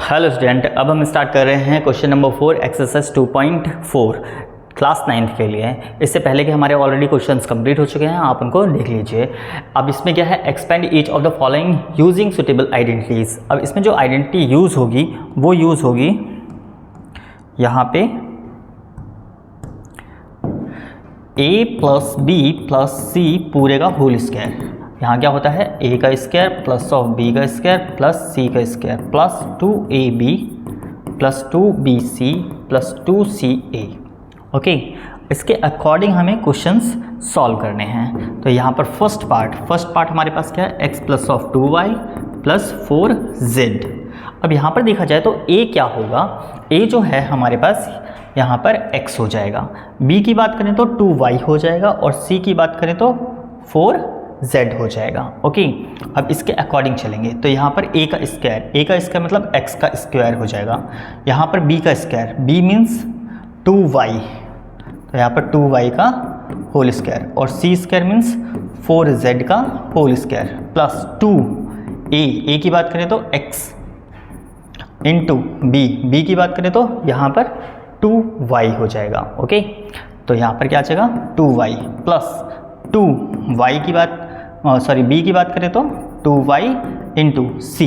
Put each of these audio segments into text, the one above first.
Hello student, अब हम start कर रहे हैं question number 4 exercise 2.4 class 9th के लिए। इससे पहले कि हमारे ऑलरेडी क्वेश्चंस कंप्लीट हो चुके हैं, आप उनको देख लीजिए। अब इसमें क्या है, expand each of the following using suitable identities. अब इसमें जो आइडेंटिटी यूज़ होगी वो यूज़ होगी यहाँ पे a प्लस बी प्लस सी पूरे का होल स्क्वायर। यहाँ क्या होता है, a का स्क्वायर प्लस ऑफ b का स्क्वायर प्लस c का square plus 2ab plus 2bc plus 2ca। Okay, इसके अकॉर्डिंग हमें क्वेश्चंस सॉल्व करने हैं। तो यहाँ पर फर्स्ट पार्ट हमारे पास क्या है, x plus of 2y plus 4z। अब यहाँ पर देखा जाए तो a क्या होगा, a जो है हमारे पास यहाँ पर x हो जाएगा, b की बात करें तो 2y हो जाएगा और c की बात करें तो 4z हो जाएगा। ओके, अब इसके अकॉर्डिंग चलेंगे तो यहाँ पर a का स्क्वायर मतलब x का स्क्वायर हो जाएगा। यहाँ पर b का स्क्वायर, b मीन्स 2y, तो यहाँ पर 2y का होल स्क्वायर और c स्क्वायर मीन्स 4z का होल स्क्वायर प्लस 2a की बात करें तो x इंटू b की बात करें तो यहाँ पर 2y हो जाएगा। ओके, तो यहाँ पर क्या आ जाएगा 2y प्लस 2y की बात b की बात करें तो 2y इंटू c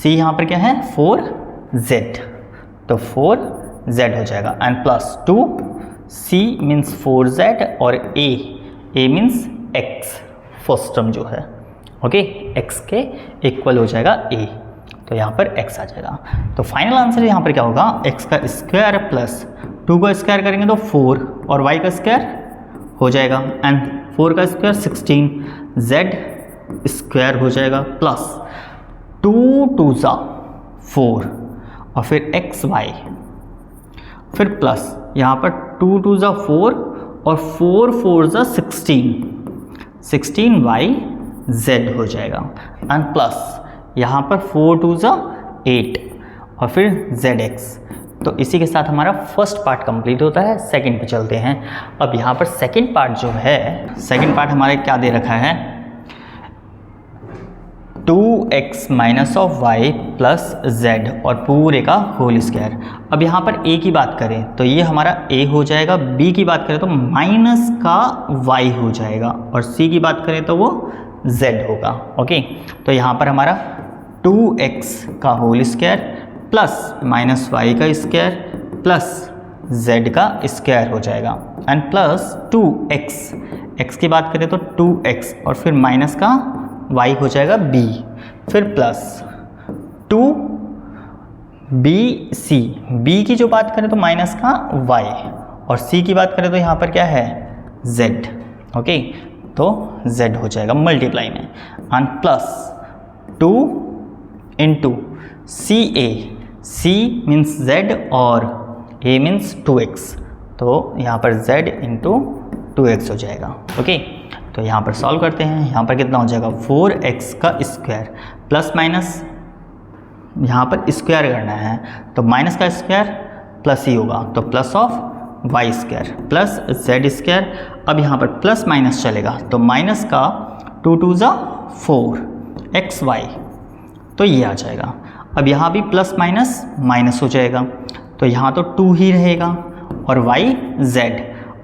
यहाँ पर क्या है 4z, तो 4z हो जाएगा and plus 2c means 4z और a means x, first term जो है। ओके, x के इक्वल हो जाएगा a, तो यहाँ पर x आ जाएगा। तो फाइनल आंसर यहाँ पर क्या होगा, x का स्क्वायर प्लस 2 का स्क्वायर करेंगे तो 4 और y का स्क्वायर हो जाएगा एंड 4 का स्क्वायर 16, z स्क्वायर हो जाएगा प्लस 2 2 ज़ा 4 और फिर xy, फिर प्लस यहाँ पर 2 2 ज़ा 4 और 4 4 ज़ा 16y z हो जाएगा एंड प्लस यहाँ पर 4 2 ज़ा 8 और फिर zx। तो इसी के साथ हमारा फर्स्ट पार्ट कंप्लीट होता है। सेकंड पे चलते हैं। अब यहाँ पर सेकंड पार्ट जो है, सेकंड पार्ट हमारे क्या दे रखा है, 2x minus of y plus z और पूरे का होल स्क्वायर। अब यहाँ पर a की बात करें तो ये हमारा a हो जाएगा, b की बात करें तो माइनस का y हो जाएगा और c की बात करें तो वो z होगा। ओके, तो यहाँ पर हमारा 2x का whole square plus minus y का स्क्वायर प्लस z का स्क्वायर हो जाएगा एंड प्लस 2x की बात करें तो 2x और फिर माइनस का y हो जाएगा b, फिर प्लस 2bc, b की जो बात करें तो माइनस का y और c की बात करें तो यहाँ पर क्या है z। ओके, तो z हो जाएगा मल्टीप्लाई में and plus 2 into c means z और a मीन्स 2x, तो यहाँ पर z इंटू 2x हो जाएगा। ओके, तो यहाँ पर सॉल्व करते हैं। यहाँ पर कितना हो जाएगा 4x का स्क्वायर प्लस माइनस, यहाँ पर स्क्वायर करना है तो माइनस का स्क्वायर प्लस ही होगा, तो plus of y square plus z square. अब यहाँ पर प्लस माइनस चलेगा तो माइनस का 2 2 ज़ा 4xy, तो ये आ जाएगा। अब यहाँ भी प्लस माइनस माइनस हो जाएगा तो यहाँ तो 2 ही रहेगा और y z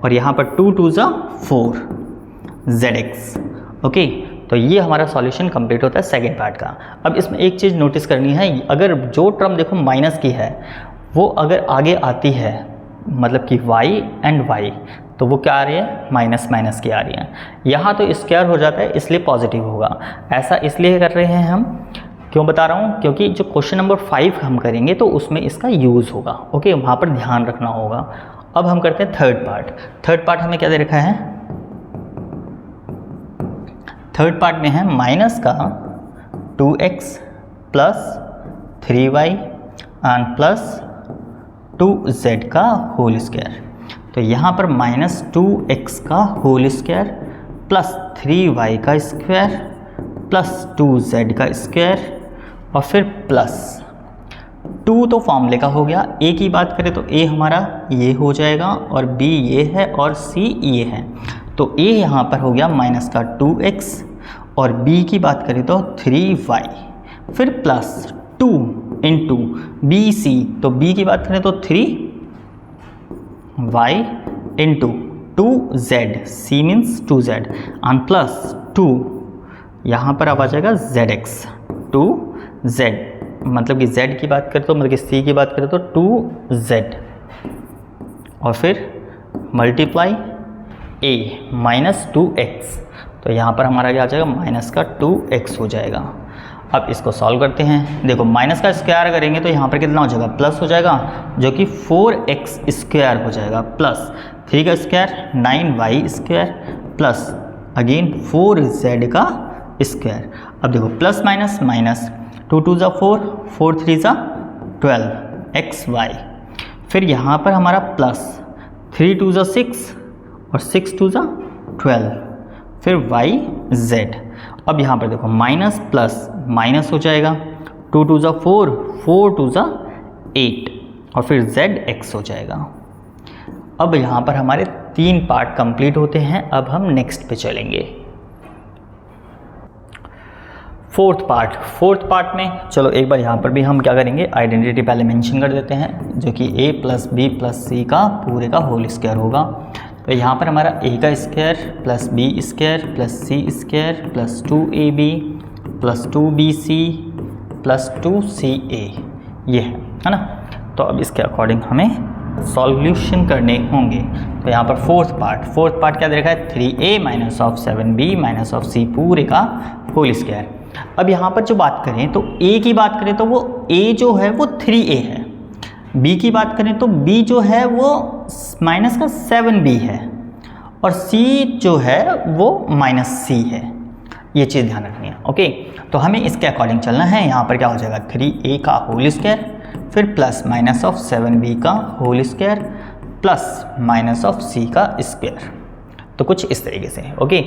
और यहाँ पर 2 2 ज़ा 4zx। ओके, तो ये हमारा सॉल्यूशन कंप्लीट होता है सेकेंड पार्ट का। अब इसमें एक चीज़ नोटिस करनी है, अगर जो टर्म देखो माइनस की है वो अगर आगे आती है मतलब कि y एंड y, तो वो क्या आ रही है, माइनस माइनस की आ रही है। यहाँ तो स्क्वायर हो जाता है इसलिए पॉजिटिव होगा। ऐसा इसलिए कर रहे हैं हम, क्यों बता रहा हूँ, क्योंकि जो क्वेश्चन नंबर 5 हम करेंगे तो उसमें इसका यूज़ होगा। ओके, वहाँ पर ध्यान रखना होगा। अब हम करते हैं थर्ड पार्ट हमें क्या दे रखा है, थर्ड पार्ट में है माइनस का 2x plus 3y and plus 2z का होल स्क्वायर। तो यहाँ पर माइनस 2x का होल स्क्वायर प्लस 3y का स्क्वायर प्लस 2z का स्क्वायर और फिर प्लस 2 तो फॉर्मूले का हो गया। a की बात करें तो a हमारा ये हो जाएगा और b ये है और c ये है, तो a यहाँ पर हो गया माइनस का 2x और b की बात करें तो 3y, फिर प्लस 2 इंटू बी सी, तो बी की बात करें तो 3y into 2z, C means 2z and plus 2 यहाँ पर अब आ जाएगा zx, 2z, मतलब कि z की बात करें तो मतलब कि c की बात करें तो 2z और फिर मल्टीप्लाई a माइनस 2x, तो यहाँ पर हमारा क्या आ जाएगा माइनस का 2x हो जाएगा। अब इसको सॉल्व करते हैं। देखो माइनस का स्क्वायर करेंगे तो यहाँ पर कितना हो जाएगा प्लस हो जाएगा, जो कि 4x स्क्वायर हो जाएगा, प्लस 3 का square 9y square plus again 4z का स्क्वायर। अब देखो प्लस माइनस माइनस, 2 2 ज़ा 4, 4 3 ज़ा 12 xy, फिर यहाँ पर हमारा प्लस 3 2 ज़ा 6 और 6 2 ज़ा 12, फिर yz। अब यहाँ पर देखो माइनस प्लस माइनस हो जाएगा, 2 2 ज़ा 4, 4 2 ज़ा 8 और फिर zx हो जाएगा। अब यहाँ पर हमारे 3 पार्ट कंप्लीट होते हैं। अब हम नेक्स्ट पे चलेंगे, फोर्थ पार्ट में चलो एक बार यहाँ पर भी हम क्या करेंगे, आइडेंटिटी पहले मेंशन कर देते हैं, जो कि a प्लस बी प्लस सी का पूरे का होल स्क्वायर होगा। तो यहाँ पर हमारा a का square plus B square plus C square plus 2ab plus 2bc plus 2ca ये है ना। तो अब इसके अकॉर्डिंग हमें सॉल्यूशन करने होंगे। तो यहाँ पर फोर्थ पार्ट क्या दे रखा है, 3a minus of 7b minus of c पूरे का होल स्क्वायर। अब यहाँ पर जो बात करें तो a की बात करें तो वो a जो है वो 3a है, b की बात करें तो b जो है वो माइनस का 7b है और c जो है वो माइनस c है। ये चीज़ ध्यान रखनी है। ओके, तो हमें इसके अकॉर्डिंग चलना है। यहाँ पर क्या हो जाएगा 3a का होल स्क्वायर फिर प्लस माइनस ऑफ 7b का whole square plus minus of c का स्क्वायर, तो कुछ इस तरीके से। ओके,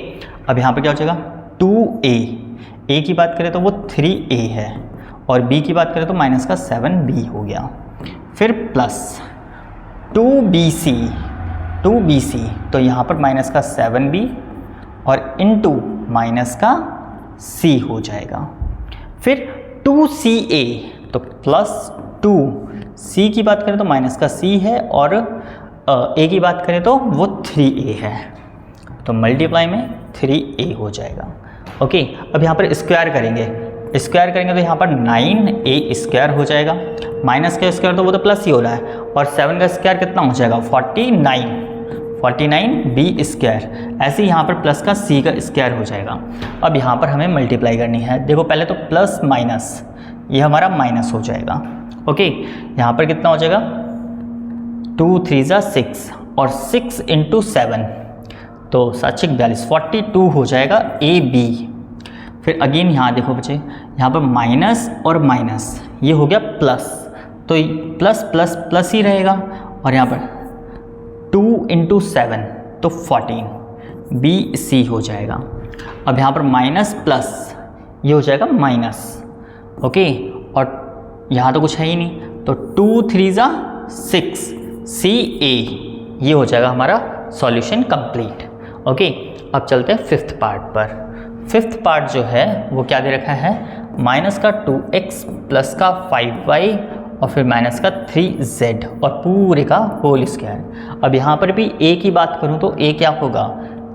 अब यहाँ पर क्या हो जाएगा 2a की बात करें तो वो 3a है और b की बात करें तो माइनस का 7b हो गया, फिर प्लस 2bc तो यहाँ पर माइनस का 7b और इनटू माइनस का c हो जाएगा, फिर 2ca तो प्लस 2c की बात करें तो माइनस का c है और a की बात करें तो वो 3a है, तो मल्टीप्लाई में 3a हो जाएगा। ओके, अब यहाँ पर स्क्वायर करेंगे तो यहाँ पर 9a स्क्वायर हो जाएगा, माइनस का स्क्वायर तो वो तो प्लस ही हो रहा है और 7 का स्क्वायर कितना हो जाएगा 49b स्क्वायर। ऐसे ही यहाँ पर प्लस का c का स्क्वायर हो जाएगा। अब यहाँ पर हमें मल्टीप्लाई करनी है। देखो पहले तो प्लस माइनस ये हमारा माइनस हो जाएगा। ओके, यहाँ पर कितना हो जाएगा 2 3 ज़ा 6 और 6 इंटू 7 तो 7 42 42 हो जाएगा ab। फिर अगेन यहाँ देखो बच्चे, यहाँ पर माइनस और माइनस ये हो गया प्लस, तो प्लस प्लस प्लस ही रहेगा और यहाँ पर 2 इंटू 7 तो 14 bc हो जाएगा। अब यहाँ पर माइनस प्लस ये हो जाएगा माइनस। ओके, और यहाँ तो कुछ है ही नहीं, तो 2 3 ज़ा 6 ca ये हो जाएगा हमारा सॉल्यूशन कंप्लीट। ओके, अब चलते हैं फिफ्थ पार्ट पर। फिफ्थ पार्ट जो है वो क्या दे रखा है, माइनस का 2x प्लस का 5y और फिर माइनस का 3z और पूरे का होल स्क्वायर। अब यहाँ पर भी a की बात करूँ तो a क्या होगा,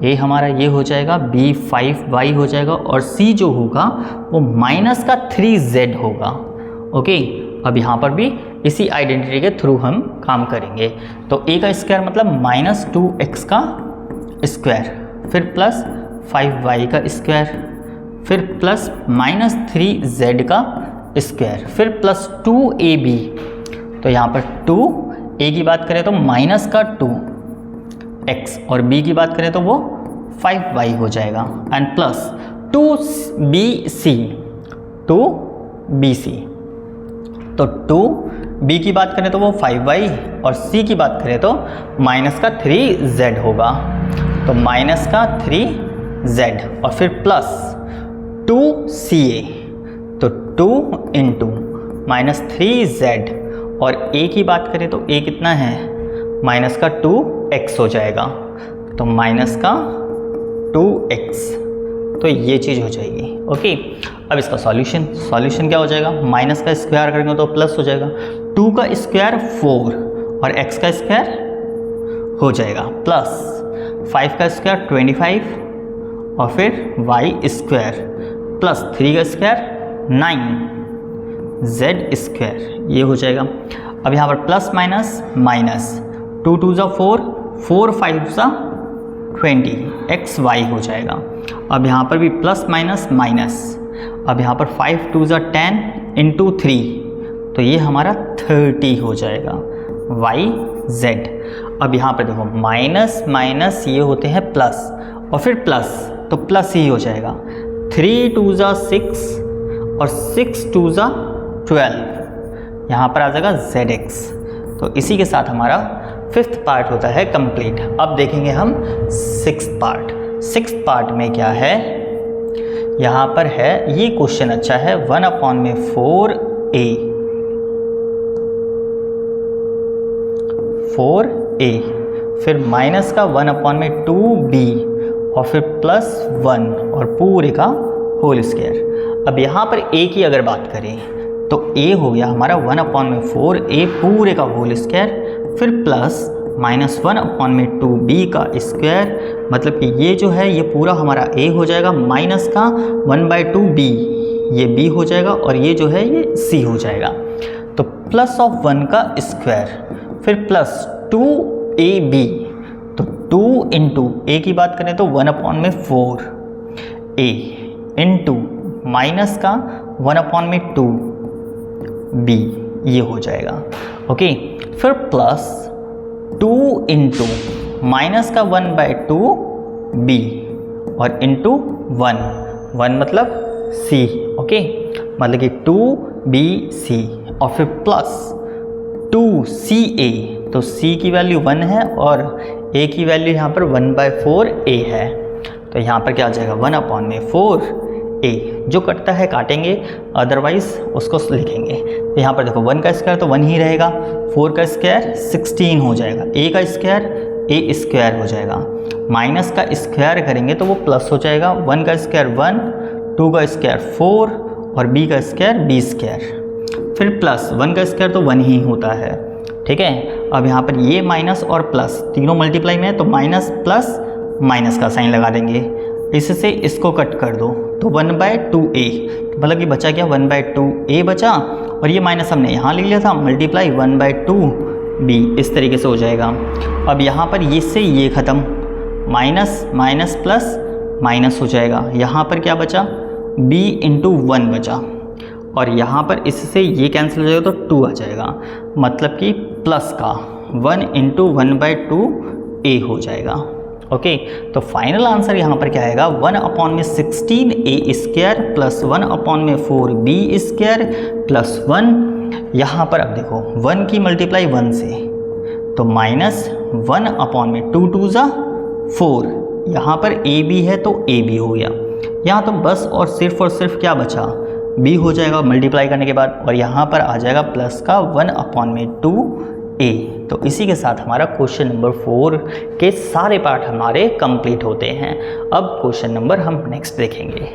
a हमारा ये हो जाएगा, b 5y हो जाएगा और c जो होगा वो माइनस का 3z होगा। ओके, अब यहाँ पर भी इसी आइडेंटिटी के थ्रू हम काम करेंगे। तो a का स्क्वायर मतलब माइनस 2x का स्क्वायर फिर प्लस 5y का स्क्वायर फिर प्लस माइनस 3z का स्क्वायर फिर प्लस 2ab। तो यहाँ पर 2a की बात करें तो माइनस का 2x और b की बात करें तो वो 5y हो जाएगा एंड प्लस 2bc तो 2b की बात करें तो वो 5y और c की बात करें तो माइनस का 3z होगा, तो माइनस का 3z और फिर प्लस 2ca तो 2 इंटू माइनस 3z और a की बात करें तो a कितना है माइनस का 2x हो जाएगा, तो माइनस का 2x तो ये चीज़ हो जाएगी। ओके, अब इसका सॉल्यूशन क्या हो जाएगा, माइनस का स्क्वायर करेंगे तो प्लस हो जाएगा, 2 का स्क्वायर 4 और x का स्क्वायर हो जाएगा प्लस 5 का स्क्वायर 25 और फिर y स्क्वायर प्लस 3 का स्क्वायर 9 z स्क्वायर, ये हो जाएगा। अब यहाँ पर प्लस माइनस 2 2 ज़ा 4 4 5 ज़ा 20 एक्स वाई हो जाएगा। अब यहाँ पर भी प्लस माइनस, अब यहाँ पर 5 2 ज़ा 10 इंटू 3, तो ये हमारा 30 हो जाएगा वाई जेड। अब यहाँ पर देखो माइनस ये होते हैं प्लस और फिर प्लस, तो प्लस ही हो जाएगा। 3 2 ज़ा 6 और 6 2 ज़ा 12, यहाँ पर आ जाएगा ZX। तो इसी के साथ हमारा 5th पार्ट होता है कंप्लीट। अब देखेंगे हम 6th पार्ट। 6th पार्ट में क्या है, यहाँ पर है, ये क्वेश्चन अच्छा है, 4a फिर माइनस का 1/2b और फिर प्लस 1 और पूरे का होल स्क्वायर। अब यहाँ पर a की अगर बात करें तो a हो गया हमारा 1/4a पूरे का होल स्क्वायर फिर प्लस -1/2b का स्क्वायर, मतलब कि ये जो है ये पूरा हमारा a हो जाएगा, माइनस का 1/2b ये b हो जाएगा और ये जो है ये c हो जाएगा। तो प्लस ऑफ 1 का स्क्वायर फिर प्लस 2ab, तो 2 इंटू a की बात करें तो 1/4a इंटू माइनस का 1/2b ये हो जाएगा। ओके, फिर प्लस 2 इंटू माइनस का 1/2b और इंटू 1 मतलब c। ओके, मतलब कि 2bc और फिर प्लस 2ca, तो c की वैल्यू 1 है और a की वैल्यू यहाँ पर 1/4a है, तो यहाँ पर क्या आ जाएगा 1/4a। जो कटता है काटेंगे, अदरवाइज उसको लिखेंगे। तो यहाँ पर देखो 1 का स्क्वायर तो 1 ही रहेगा, 4 का स्क्वायर 16 हो जाएगा, a का स्क्वायर a स्क्वायर हो जाएगा, माइनस का स्क्वायर करेंगे तो वो प्लस हो जाएगा, 1 का स्क्वायर 1, 2 का स्क्वायर 4 और b का स्क्वायर b स्क्वायर, फिर प्लस 1 का स्क्वायर तो 1 ही होता है। ठीक है, अब यहाँ पर ये माइनस और प्लस तीनों मल्टीप्लाई में है तो माइनस प्लस माइनस का साइन लगा देंगे, इससे इसको कट कर दो तो 1/2a, मतलब कि बचा क्या 1/2a बचा और ये माइनस हमने यहाँ लिख लिया था, मल्टीप्लाई 1/2b, इस तरीके से हो जाएगा। अब यहाँ पर ये से ये ख़त्म, माइनस प्लस माइनस हो जाएगा, यहाँ पर क्या बचा b इंटू 1 बचा और यहाँ पर इससे ये कैंसिल हो जाएगा तो 2 आ जाएगा, मतलब कि प्लस का 1 इंटू 1/2a हो जाएगा। ओके, तो फाइनल आंसर यहाँ पर क्या आएगा 1/16a square plus 1/4b square plus 1। यहाँ पर अब देखो 1 की मल्टीप्लाई 1 से तो माइनस 1/2 2 ज़ा 4, यहाँ पर ab है तो ab हो गया, यहाँ तो बस और सिर्फ क्या बचा b हो जाएगा मल्टीप्लाई करने के बाद, और यहाँ पर आ जाएगा प्लस का 1/2a। तो इसी के साथ हमारा क्वेश्चन नंबर 4 के सारे पार्ट हमारे कंप्लीट होते हैं। अब क्वेश्चन नंबर हम नेक्स्ट देखेंगे।